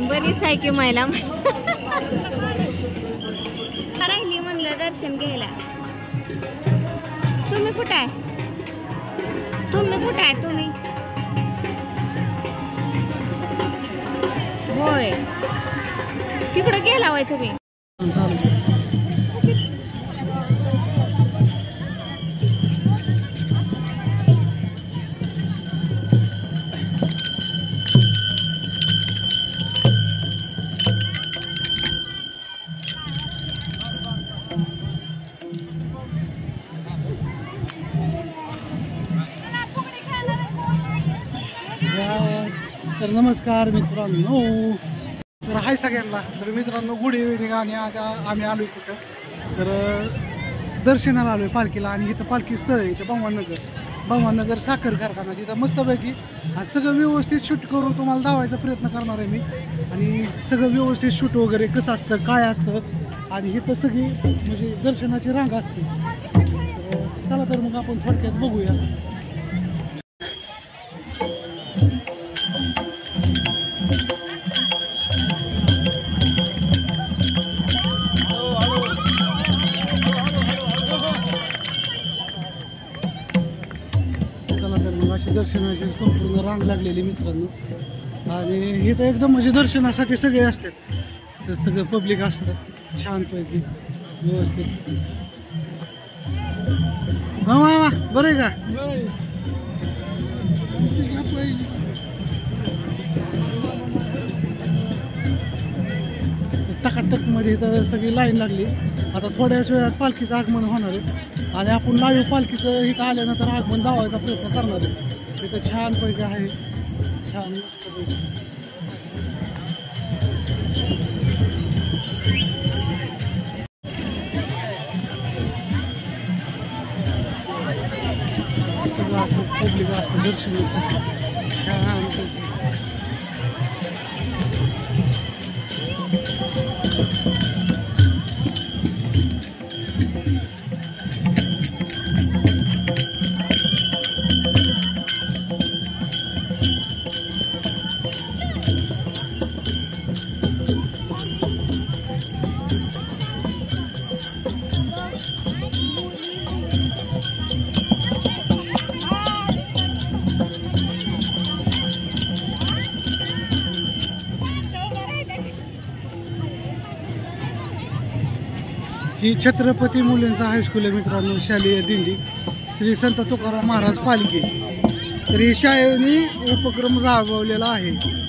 बरीच आहे की महिला राहिली म्हणलं दर्शन घ्यायला. तुम्ही कुठे आहे? तुम्ही होय तिकडे गेला होय तुम्ही. तर नमस्कार मित्रांनो, तर हाय सगळ्यांना. तर मित्रांनो गुड इव्हिनिंग. आणि आता आम्ही आलोय कुठं, तर दर्शनाला आलोय पालखीला. आणि इथं पालखी स्थळ आहे, इथं भगवाननगर साखर कारखाना. तिथं मस्तपैकी आज सगळं व्यवस्थित शूट करून तुम्हाला दावायचा प्रयत्न करणार आहे मी. आणि सगळं व्यवस्थित शूट वगैरे कसं असतं, काय असतं. आणि इथं सगळी म्हणजे दर्शनाची रांग असते. तर चला तर मग आपण थोडक्यात बघूया. दर्शनाची संपूर्ण रांग लागलेली मित्रांनो. आणि इथं एकदम म्हणजे दर्शनासाठी सगळे असतात, तर सगळं पब्लिक असतात छानपैकी व्यवस्थित. हा वा बरं आहे का? टकाटक मध्ये इथं सगळी लाईन लागली. आता थोड्याच वेळात पालखीचं आगमन होणार आहे. आणि आपण लाईव्ह पालखीचं इथं आल्यानंतर आगमन दावायचा प्रयत्न करणार आहे. इथं छानपैकी आहे, छान मस्तपैकी. सगळं असं पब्लिक असतं दर्शनासाठी छानपैकी. ही छत्रपती मुलींचा हायस्कूल आहे मित्रांनो, शालेय दिंडी श्री संत तुकाराम महाराज पालखी. तर ही शाळेने उपक्रम राबवलेला आहे.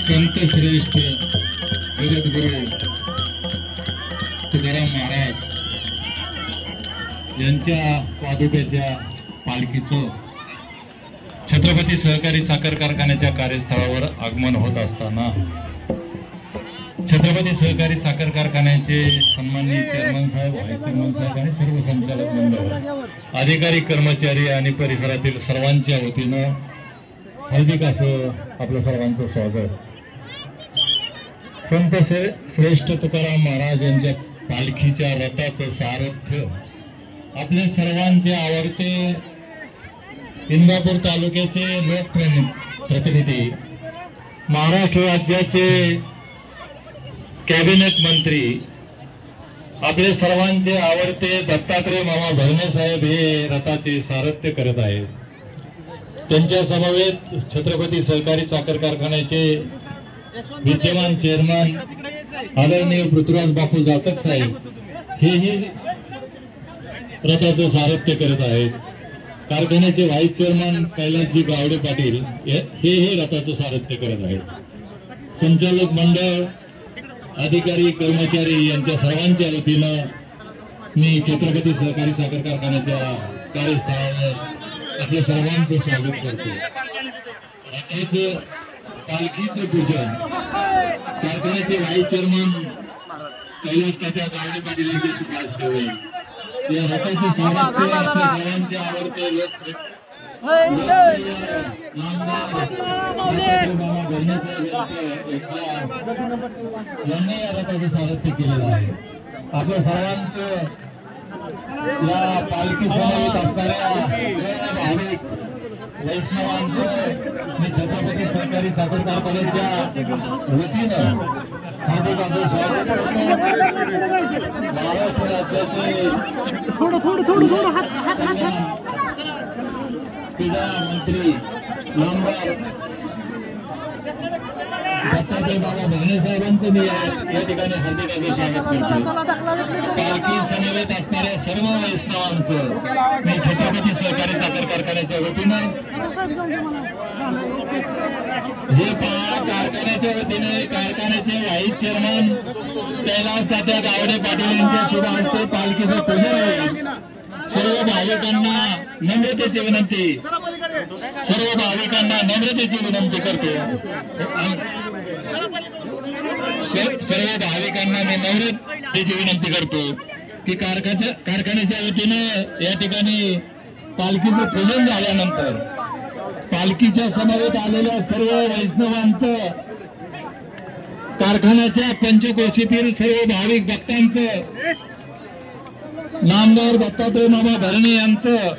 संत श्रेष्ठ जगद्गुरु तुकाराम महाराज यांच्या पादुकेच्या पालखीचं छत्रपती सहकारी साखर कारखान्याच्या कार्यस्थळावर आगमन होत असताना छत्रपती सहकारी साखर कारखान्याचे सन्माननीय चेअरमन साहेब, व्हाईस चेअरमन साहेब आणि सर्व संचालक मंडळ, अधिकारी, कर्मचारी आणि परिसरातील सर्वांच्या वतीनं हार्दिक असं आपलं सर्वांचं स्वागत. संत श्रेष्ठ तुकाराम महाराज यांच्या पालखीच्या रथाचं सारथ्य आपले सर्वांचे आवडते इंदापूर तालुक्याचे लोकप्रतिनिधी, महाराष्ट्र राज्याचे कॅबिनेट मंत्री, आपले सर्वांचे आवडते दत्तात्रय मामा भरणे साहेब हे रथाचे सारथ्य करत आहेत. त्यांच्या समवेत छत्रपती सहकारी साखर कारखान्याचे विद्यमान चेअरमन आदरणीय पृथ्वीराज बापू जाचक साहेब हेही रथाचं सारथ्य करत आहेत. कारखान्याचे व्हाईस चेअरमन कैलासजी गावडे पाटील हेही रथाचं सारथ्य करत आहेत. संचालक मंडळ, अधिकारी, कर्मचारी यांच्या सर्वांच्या वतीनं मी छत्रपती सहकारी साखर कारखान्याच्या कार्यस्थळावर आपल्या सर्वांचं स्वागत करतो. रथाचं पालखीचं पूजन कारखान्याचे व्हाईस चेअरमन कैलास तात्या गावडे पाटील यांच्या शुभ हस्ते होईल. या रथाचं सारथ्य आपल्या सर्वांचे आवडते यांनी या रथाचं सारथ्य केलेलं आहे. आपल्या सर्वांचं या पालखी समवेत असणाऱ्या सर्व भाविक वैष्णवांचं मी छत्रपती सहकारी साखर कारखान्याच्या वतीनं हार्दिक असं स्वागत करतो. महाराष्ट्र राज्याचे क्रीडा मंत्री नामदार दत्तात्रय बाबा भरणे साहेबांचं मी या ठिकाणी हार्दिक असं स्वागत करतो. पालखी समवेत असणाऱ्या सर्व वैष्णवांचं मी छत्रपती सहकारी साखर कारखान्याच्या वतीनं हे कारखान्याच्या वतीने कारखान्याचे व्हाईस चेअरमन कैलास तात्या गावडे पाटील यांच्या शुभ हस्ते पालखीचं पूजन होईल. सर्व भाविकांना नम्रतेची विनंती, सर्व भाविकांना नम्रतेची विनंती करतो. सर्व भाविकांना मी नम्रतेची विनंती करतो की कारखान्याच्या वतीने या ठिकाणी पालखीचं पूजन झाल्यानंतर पालखीच्या समवेत आलेल्या सर्व वैष्णवांचं, कारखान्याच्या पंचकोशीतील सर्व भाविक भक्तांचं, नामदार दत्तात्रय मामा भरणे यांचं,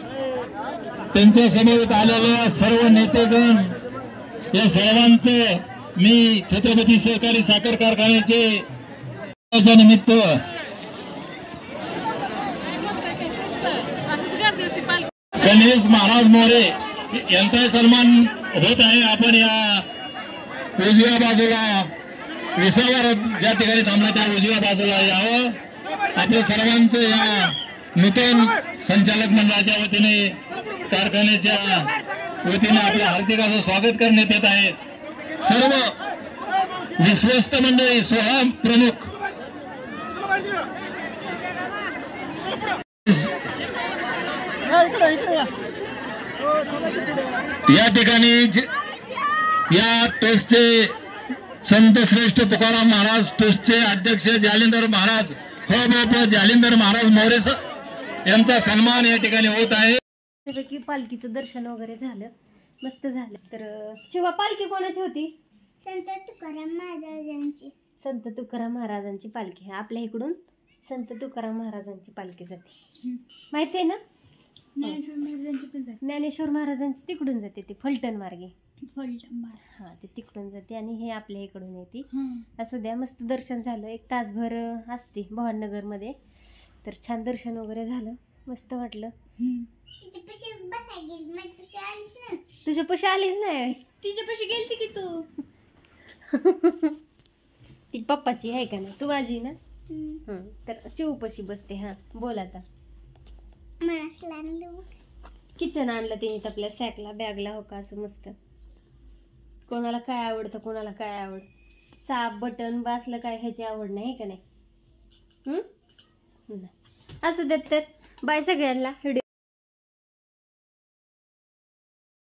त्यांच्या समवेत आलेल्या सर्व नेतेगण या सर्वांचं मी छत्रपती सहकारी साखर कारखान्याचे निमित्त गणेश महाराज मोरे यांचा सन्मान होत आहे. आपण या उजव्या बाजूला विसावा ज्या ठिकाणी थांबला त्या उजव्या बाजूला यावं. आपल्या सर्वांचं या नूतन संचालक मंडळाच्या वतीने, कारखान्याच्या वतीने आपलं हार्दिक असं स्वागत करण्यात येत आहे. सर्व विश्वस्त मंडळी, सोहळा प्रमुख या ठिकाणी या ट्रस्टचे संत श्रेष्ठ तुकाराम महाराज ट्रस्टचे अध्यक्ष जालिंदर महाराज जालिंदर महाराज मोरे यांचा सन्मान या ठिकाणी होत आहे. की पालखीचं दर्शन वगैरे झालं, मस्त झालं. तर शिवा, पालखी कोणाची होती? संत तुकाराम महाराजांची. संत तुकाराम महाराजांची पालखी. आपल्या इकडून संत तुकाराम महाराजांची पालखी जाते, माहिती आहे ना? ज्ञानेश्वर महाराजांची पण जाते. ज्ञानेश्वर महाराजांची तिकडून जाते, ते फलटण मार्गे. फलटण मार्ग. हा, ते तिकडून जाते आणि हे आपल्या इकडून येते. असं द्या, मस्त दर्शन झालं. 1 तासभर असते भवाननगर मध्ये. तर छान दर्शन वगैरे झालं, मस्त वाटलं. तुझ्यापाशी आलीच नाही? तिच्यापाशी गेलती की तू. ती पप्पाची आहे का नाही? तू माझी ना. तर चिवपाशी बसते. हा, बोल आता. किचन आणलं तिने आपल्या सॅकला बॅगला हो का असं मस्त. कोणाला काय आवडतं कोणाला काय चाप बटन बासलं काय ह्याची आवड नाही का नाही. असं देत तर बाय सगळ्यांना.